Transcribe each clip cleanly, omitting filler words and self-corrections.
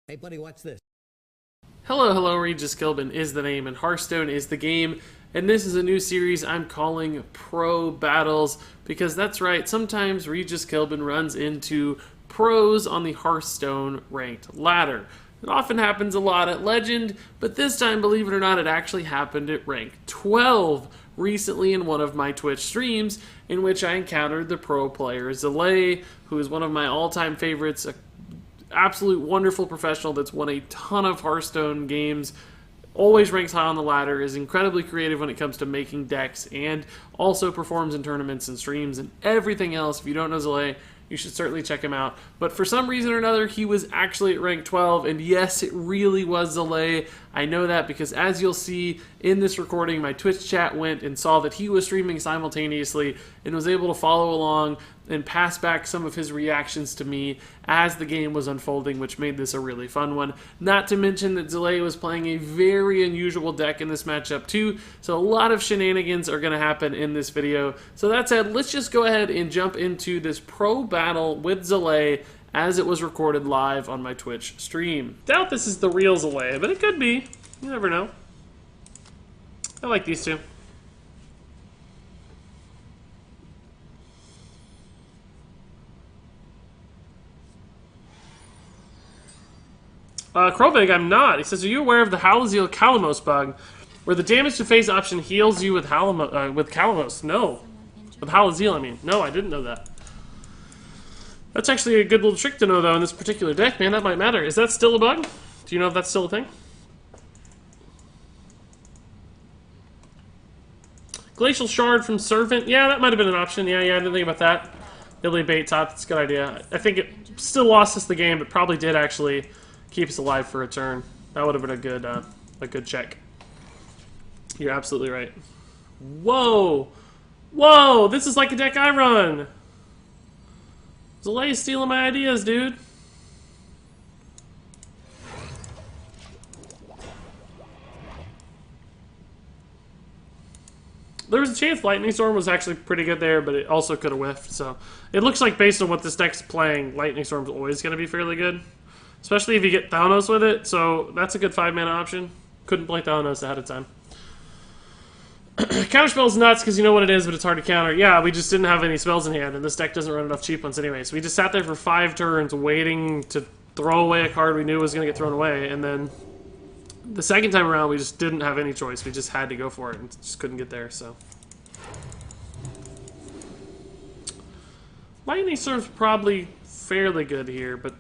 Hey, buddy, watch this. Hello, RegisKillbin is the name, and Hearthstone is the game, and this is a new series I'm calling Pro Battles, because that's right, sometimes RegisKillbin runs into pros on the Hearthstone ranked ladder. It often happens a lot at Legend, but this time, believe it or not, it actually happened at rank 12 recently in one of my Twitch streams, in which I encountered the pro player Zalae, who is one of my all-time favorites, absolute wonderful professional that's won a ton of Hearthstone games, always ranks high on the ladder, is incredibly creative when it comes to making decks, and also performs in tournaments and streams and everything else. If you don't know Zalae, you should certainly check him out. But for some reason or another, he was actually at rank 12, and yes, it really was Zalae. I know that because as you'll see in this recording, my Twitch chat went and saw that he was streaming simultaneously and was able to follow along and pass back some of his reactions to me as the game was unfolding, which made this a really fun one. Not to mention that Zalae was playing a very unusual deck in this matchup too, so a lot of shenanigans are going to happen in this video. So that said, let's just go ahead and jump into this pro battle with Zalae as it was recorded live on my Twitch stream. Doubt this is the real Zalae, but it could be. You never know. I like these two. Krobig, I'm not. He says, are you aware of the Halazil Kalamos bug, where the damage to phase option heals you with Kalamos? No. With Halazil, I mean. No, I didn't know that. That's actually a good little trick to know, though, in this particular deck, man. That might matter. Is that still a bug? Do you know if that's still a thing? Glacial Shard from Servant. Yeah, that might have been an option. Yeah, I didn't think about that. Illy bait top. That's a good idea. I think it still lost us the game, but probably did actually keep us alive for a turn. That would have been a good check. You're absolutely right. Whoa! Whoa! This is like a deck I run! Zalae's stealing my ideas, dude. There was a chance Lightning Storm was actually pretty good there, but it also could have whiffed, so it looks like based on what this deck's playing, Lightning Storm's always going to be fairly good. Especially if you get Thalanos with it, so that's a good 5-mana option. Couldn't play Thalanos ahead of time. Counterspell's nuts because you know what it is, but it's hard to counter. Yeah, we just didn't have any spells in hand, and this deck doesn't run enough cheap ones anyway. So we just sat there for 5 turns waiting to throw away a card we knew was going to get thrown away, and then the second time around we just didn't have any choice. We just had to go for it and just couldn't get there, so. Lightning Storm's probably fairly good here, but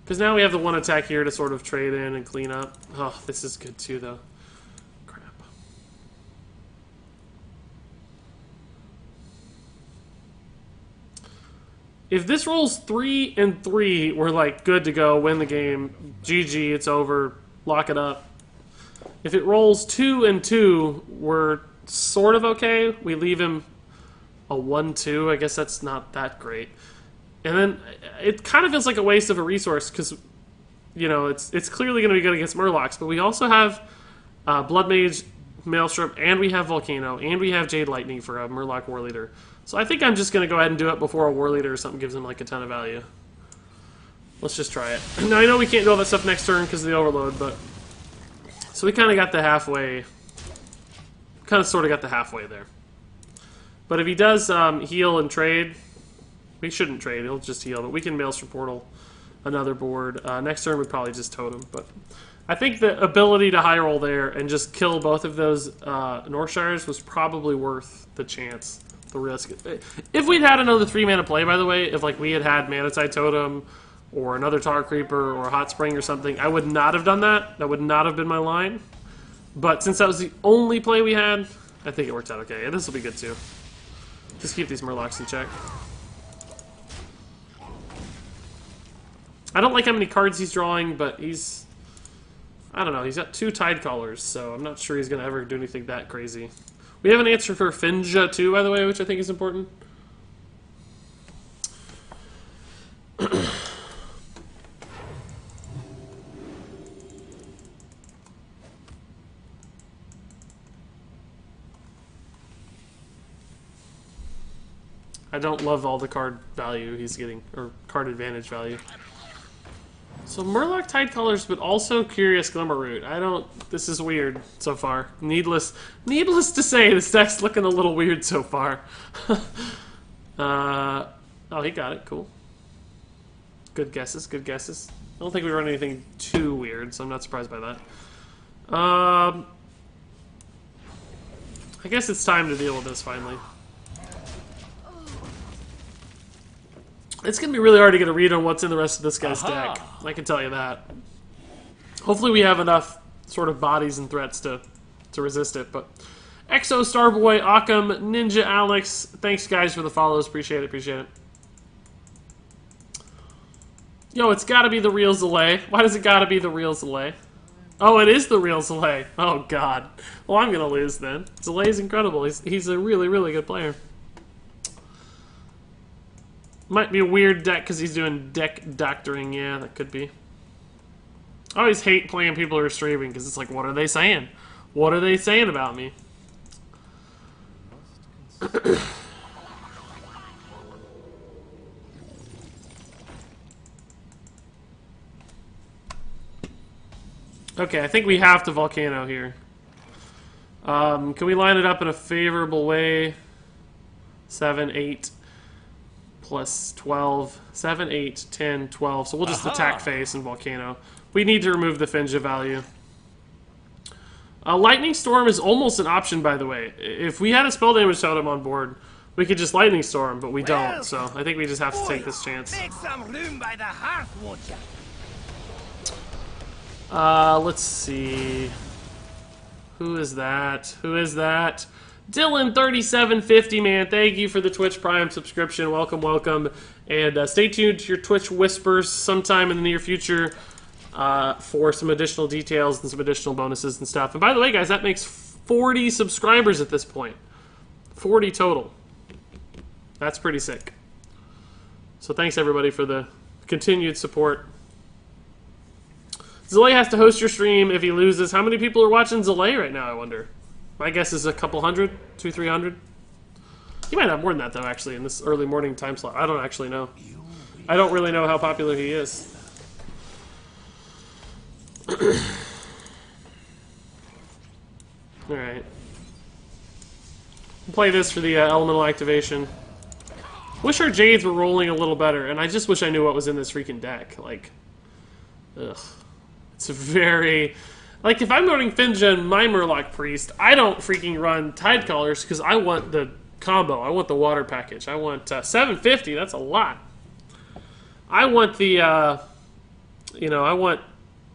because now we have the one attack here to sort of trade in and clean up. Oh, this is good too, though. Crap. If this rolls 3 and 3, we're like good to go, win the game. GG, it's over. Lock it up. If it rolls 2 and 2, we're sort of okay. We leave him a 1-2. I guess that's not that great. And then it kind of feels like a waste of a resource because, you know, it's clearly going to be good against Murlocs, but we also have Blood Mage, Maelstrom, and we have Volcano, and we have Jade Lightning for a Murloc War Leader. So I think I'm just going to go ahead and do it before a War Leader or something gives him like a ton of value. Let's just try it. Now I know we can't do all that stuff next turn because of the overload, but so we kind of got the halfway, sort of got the halfway there. But if he does heal and trade, we shouldn't trade, he'll just heal, but we can Maelstrom Portal another board. Next turn we'd probably just totem, but I think the ability to high roll there and just kill both of those Northshires was probably worth the chance, the risk. If we'd had another 3-mana play, by the way, if like we had Manatide Totem or another Tar Creeper or a Hot Spring or something, I would not have done that. That would not have been my line. But since that was the only play we had, I think it worked out okay. And this will be good too. Just keep these Murlocs in check. I don't like how many cards he's drawing, but he's... I don't know, he's got 2 Tide Callers, so I'm not sure he's going to ever do anything that crazy. We have an answer for Finja, too, by the way, which I think is important. I don't love all the card value he's getting, or card advantage value. So Murloc Tidecolors, but also Curious Glimmerroot. I don't... This is weird so far. Needless to say, this deck's looking a little weird so far. Oh, he got it. Cool. Good guesses, good guesses. I don't think we run anything too weird, so I'm not surprised by that. I guess it's time to deal with this finally. It's going to be really hard to get a read on what's in the rest of this guy's deck. I can tell you that. Hopefully we have enough sort of bodies and threats to resist it. But Exo, Starboy, Occam, Ninja Alex, thanks guys for the follows. Appreciate it, appreciate it. Yo, it's got to be the real Zalae. Why does it got to be the real Zalae? Oh, it is the real Zalae. Oh, God. Well, I'm going to lose then. Zalae's incredible. He's a really, really good player. Might be a weird deck because he's doing deck doctoring. Yeah, that could be. I always hate playing people who are streaming because it's like, what are they saying? What are they saying about me? Okay, I think we have to Volcano here. Can we line it up in a favorable way? 7, 8, plus 12. 7, 8, 10, 12. So we'll just attack face and Volcano. We need to remove the Finja value. Lightning Storm is almost an option, by the way. If we had a spell damage totem on board, we could just Lightning Storm, but we don't. So I think we just have to take this chance. Make some room by the hearth, won't you? Let's see. Who is that? Who is that? Dylan3750, man. Thank you for the Twitch Prime subscription. Welcome, welcome. And stay tuned to your Twitch Whispers sometime in the near future for some additional details and some additional bonuses and stuff. And by the way, guys, that makes 40 subscribers at this point. 40 total. That's pretty sick. So thanks, everybody, for the continued support. Zalae has to host your stream if he loses. How many people are watching Zalae right now, I wonder? My guess is a couple hundred, 200, 300. He might have more than that, though, actually, in this early morning time slot. I don't actually know. I don't really know how popular he is. Alright. We'll play this for the elemental activation. Wish our Jades were rolling a little better, and I just wish I knew what was in this freaking deck. Like, ugh. It's very... Like, if I'm running Finja and my Murloc Priest, I don't freaking run Tidecolors because I want the combo. I want the water package. I want 750. That's a lot. I want the, you know, I want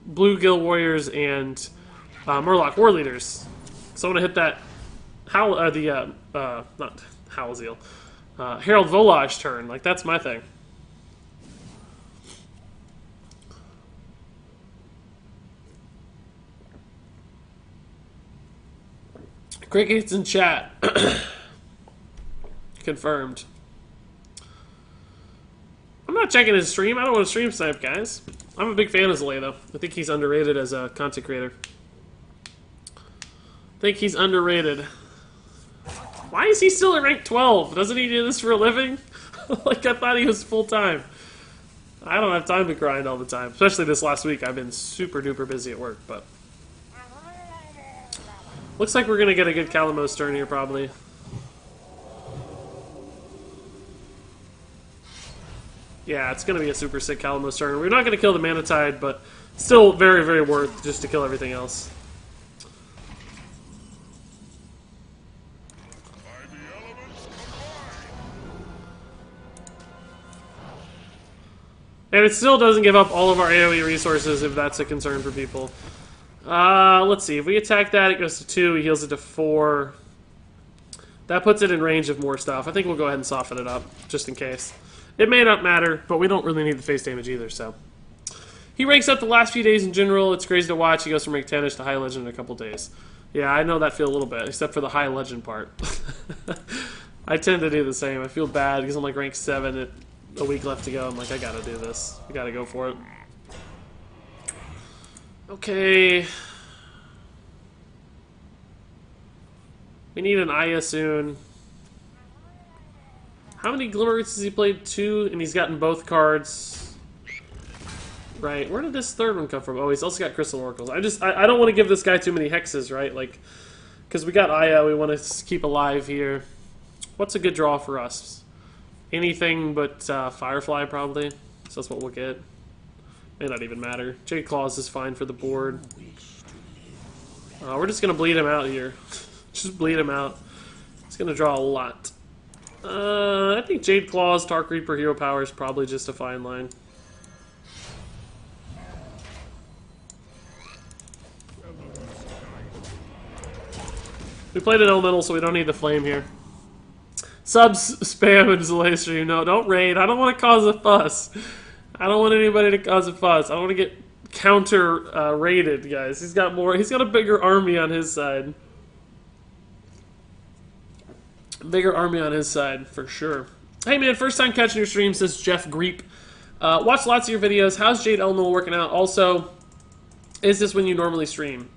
Blue Gill Warriors and Murloc War Leaders. So I'm going to hit that not Howlzeal, Herald Volage turn. Like, that's my thing. Crickets in chat. Confirmed. I'm not checking his stream. I don't want to stream snipe, guys. I'm a big fan of Zalae, though. I think he's underrated as a content creator. I think he's underrated. Why is he still at rank 12? Doesn't he do this for a living? Like, I thought he was full-time. I don't have time to grind all the time. Especially this last week. I've been super-duper busy at work, but... Looks like we're going to get a good Calamos turn here, probably. Yeah, it's going to be a super sick Calamos turn. We're not going to kill the Manatide, but still very, very worth just to kill everything else. And it still doesn't give up all of our AoE resources if that's a concern for people. Let's see. If we attack that, it goes to 2. He heals it to 4. That puts it in range of more stuff. I think we'll go ahead and soften it up, just in case. It may not matter, but we don't really need the face damage either, so. He ranks up the last few days in general. It's crazy to watch. He goes from rank 10ish to high legend in a couple days. Yeah, I know that feel a little bit, except for the high legend part. I tend to do the same. I feel bad because I'm like rank 7 at a week left to go. I'm like, I gotta do this. I gotta go for it. Okay. We need an Aya soon. How many Glimmerroots has he played? 2, and he's gotten both cards. right? Where did this third one come from? Oh, he's also got Crystal Oracles. I don't want to give this guy too many hexes, right? Like, because we got Aya, we want to keep alive here. What's a good draw for us? Anything but Firefly, probably. So that's what we'll get. May not even matter. Jade Claws is fine for the board. We're just going to bleed him out here. Just bleed him out. It's going to draw a lot. I think Jade Claws, Dark Reaper, Hero Power is probably just a fine line. We played an Elemental, so we don't need the Flame here. Subs spam in Zalae stream. No, don't raid. I don't want to cause a fuss. I don't want anybody to cause a fuss. I don't want to get counter raided, guys. He's got a bigger army on his side. Bigger army on his side, for sure. Hey man, first time catching your stream, says Jeff Greep. Watch lots of your videos. How's Jade Elemental working out? Also, is this when you normally stream?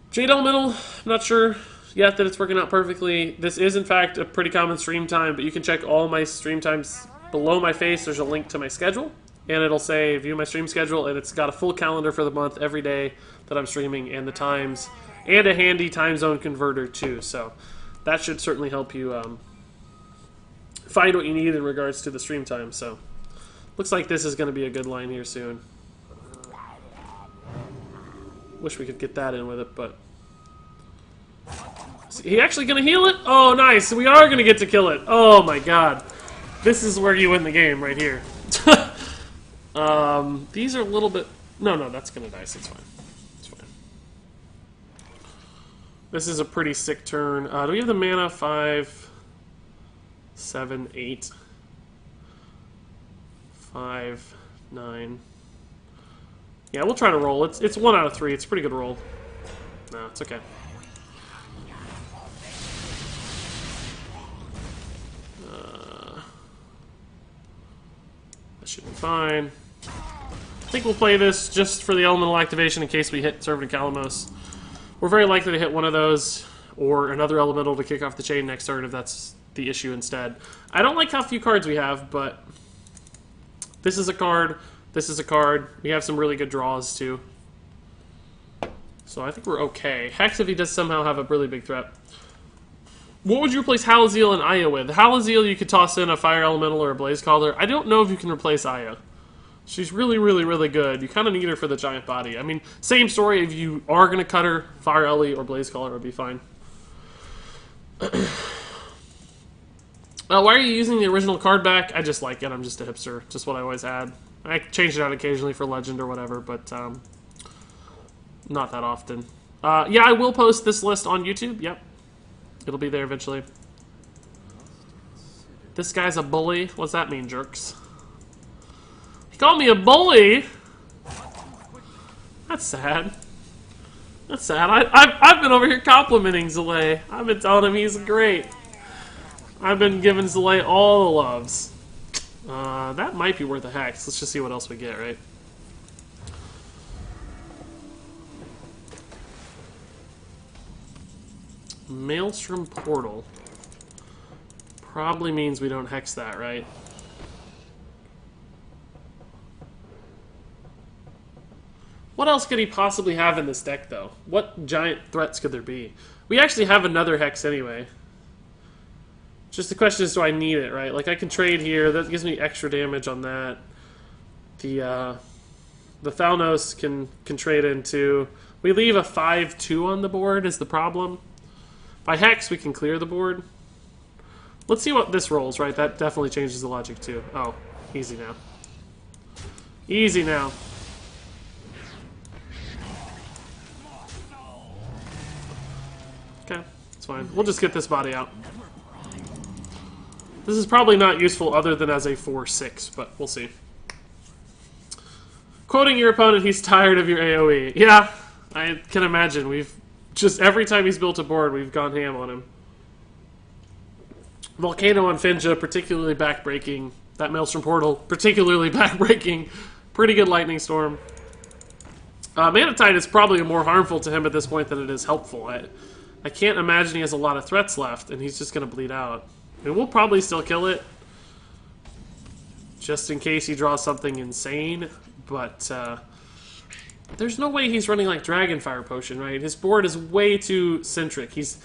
Jade Elemental, I'm not sure yet that it's working out perfectly. This is, in fact, a pretty common stream time, but you can check all my stream times below my face. There's a link to my schedule, and it'll say view my stream schedule, and it's got a full calendar for the month every day that I'm streaming, and the times, and a handy time zone converter, too. So that should certainly help you find what you need in regards to the stream time. So looks like this is going to be a good line here soon. Wish we could get that in with it, but... Is he actually going to heal it? Oh, nice. We are going to get to kill it. Oh, my God. This is where you win the game, right here. These are a little bit... No, that's going to die, so it's fine. It's fine. This is a pretty sick turn. Do we have the mana? 5, 7, 8. 5, 9... Yeah, we'll try to roll. It's 1 out of 3. It's a pretty good roll. No, it's okay. That should be fine. I think we'll play this just for the elemental activation in case we hit Servant of Kalamos. We're very likely to hit one of those, or another elemental to kick off the chain next turn if that's the issue instead. I don't like how few cards we have, but this is a card. This is a card. We have some really good draws, too. So I think we're okay. Hex if he does somehow have a really big threat. What would you replace Halaziel and Aya with? Halaziel, you could toss in a Fire Elemental or a Blaze Caller. I don't know if you can replace Aya. She's really, really, really good. You kind of need her for the giant body. I mean, same story. If you are going to cut her, Fire Ellie or Blaze Caller would be fine. Why are you using the original card back? I just like it. I'm just a hipster. Just what I always had. I change it out occasionally for Legend or whatever, but not that often. Yeah, I will post this list on YouTube. Yep. It'll be there eventually. This guy's a bully. What's that mean, jerks? He called me a bully? That's sad. That's sad. I've been over here complimenting Zalae. I've been telling him he's great. I've been giving Zalae all the loves. That might be worth a hex. Let's just see what else we get, right? Maelstrom Portal. Probably means we don't hex that, right? What else could he possibly have in this deck, though? What giant threats could there be? We actually have another hex anyway. Just the question is, do I need it, right? Like, I can trade here. That gives me extra damage on that. The Thalnos can trade into... We leave a 5-2 on the board is the problem. By hex, we can clear the board. Let's see what this rolls, right? That definitely changes the logic, too. Oh, easy now. Easy now. Okay, it's fine. We'll just get this body out. This is probably not useful other than as a 4-6, but we'll see. Quoting your opponent, he's tired of your AoE. Yeah, I can imagine. We've just, every time he's built a board, we've gone ham on him. Volcano on Finja, particularly backbreaking. That Maelstrom Portal, particularly backbreaking. Pretty good Lightning Storm. Manatide is probably more harmful to him at this point than it is helpful. I can't imagine he has a lot of threats left, and he's just going to bleed out. I mean, we'll probably still kill it. just in case he draws something insane, but there's no way he's running like Dragonfire Potion, right? His board is way too centric. He's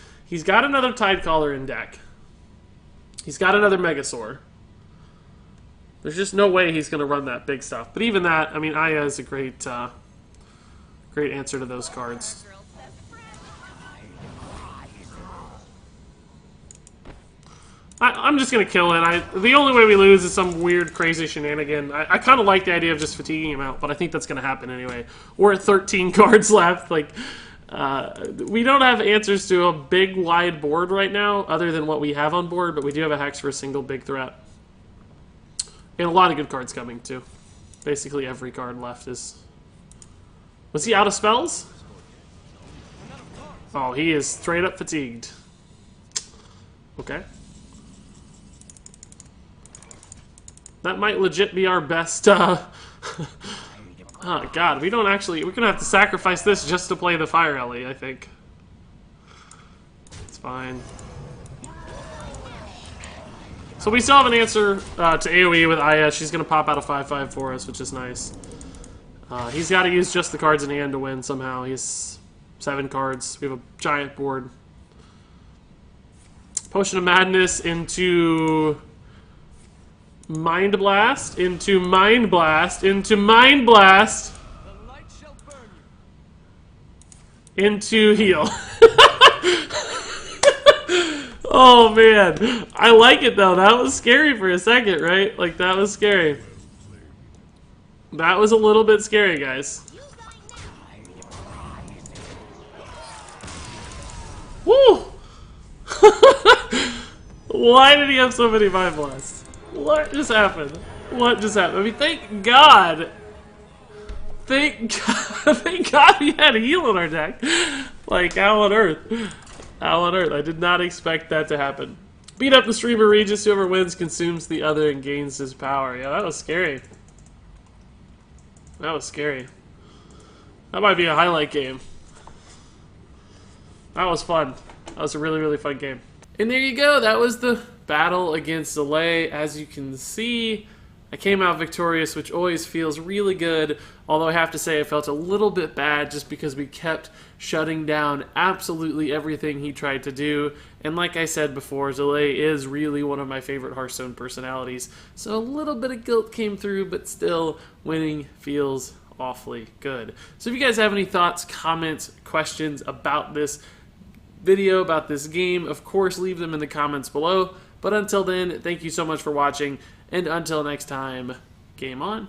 got another Tidecaller in deck. He's got another Megasaur. There's just no way he's going to run that big stuff. But even that, I mean, Aya is a great answer to those cards. I'm just going to kill it. The only way we lose is some weird, crazy shenanigan. I kind of like the idea of just fatiguing him out, but I think that's going to happen anyway. We're at 13 cards left. Like, we don't have answers to a big, wide board right now, other than what we have on board, but we do have a Hex for a single big threat. And a lot of good cards coming, too. Basically every card left is... Was he out of spells? Oh, he is straight up fatigued. Okay. That might legit be our best, Oh, God, we don't actually... We're gonna have to sacrifice this just to play the Fire Ellie, I think. It's fine. So we still have an answer to AoE with Aya. She's gonna pop out a 5/5 for us, which is nice. He's got to use just the cards in hand to win somehow. He has 7 cards. We have a giant board. Potion of Madness into... Mind Blast, into Mind Blast, into Mind Blast, into Heal. Oh man, I like it though. That was scary for a second, right? Like that was scary. That was a little bit scary, guys. Woo! Why did he have so many Mind Blasts? What just happened? What just happened? I mean, thank God. Thank God. Thank God we had a heal in our deck. Like, how on earth? How on earth? I did not expect that to happen. Beat up the streamer Regis. Whoever wins consumes the other and gains his power. Yeah, that was scary. That was scary. That might be a highlight game. That was fun. That was a really, really fun game. And there you go. That was the battle against Zalae. As you can see, I came out victorious, which always feels really good. Although I have to say I felt a little bit bad just because we kept shutting down absolutely everything he tried to do. And like I said before, Zalae is really one of my favorite Hearthstone personalities. So a little bit of guilt came through, but still winning feels awfully good. So if you guys have any thoughts, comments, questions about this video, about this game, of course leave them in the comments below. But until then, thank you so much for watching, and until next time, game on.